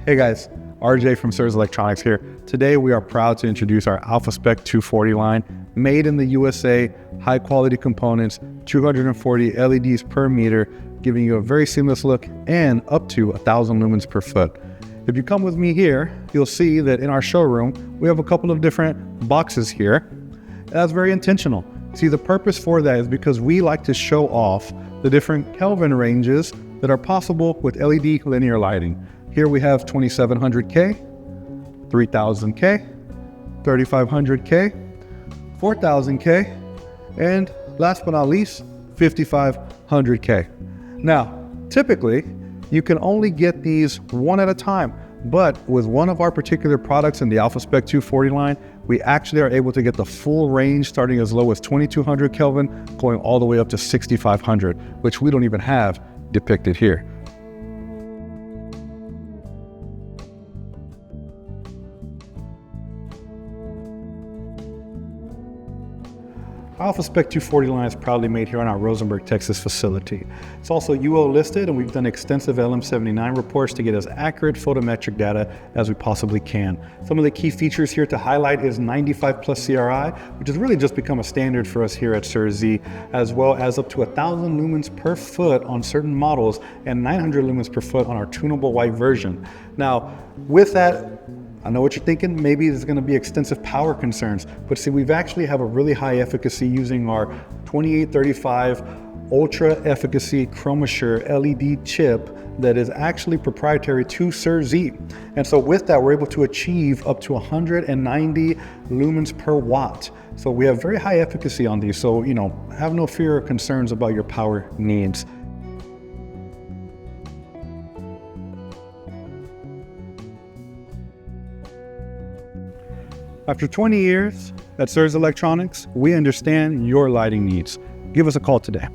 Hey guys, RJ from SIRS Electronics here. Today we are proud to introduce our AlphaSpec 240 line, made in the USA, high quality components, 240 LEDs per meter, giving you a very seamless look and up to 1,000 lumens per foot. If you come with me here, you'll see that in our showroom, we have a couple of different boxes here. And that's very intentional. See, the purpose for that is because we like to show off the different Kelvin ranges that are possible with LED linear lighting. Here we have 2700K, 3000K, 3500K, 4000K, and last but not least, 5500K. Now, typically, you can only get these one at a time, but with one of our particular products in the AlphaSpec 240 line, we actually are able to get the full range starting as low as 2200 Kelvin, going all the way up to 6500, which we don't even have depicted here. AlphaSpec 240 line is proudly made here on our Rosenberg, Texas facility. It's also UL listed, and we've done extensive LM79 reports to get as accurate photometric data as we possibly can. Some of the key features here to highlight is 95 plus CRI, which has really just become a standard for us here at SIRS, as well as up to 1,000 lumens per foot on certain models and 900 lumens per foot on our tunable white version. Now, with that, I know what you're thinking, maybe there's gonna be extensive power concerns, but see, we've actually have a really high efficacy using our 2835 ultra efficacy ChromaSure LED chip that is actually proprietary to SIRS. And so with that, we're able to achieve up to 190 lumens per watt. So we have very high efficacy on these. So, have no fear or concerns about your power needs. After 20 years at SIRS Electronics, we understand your lighting needs. Give us a call today.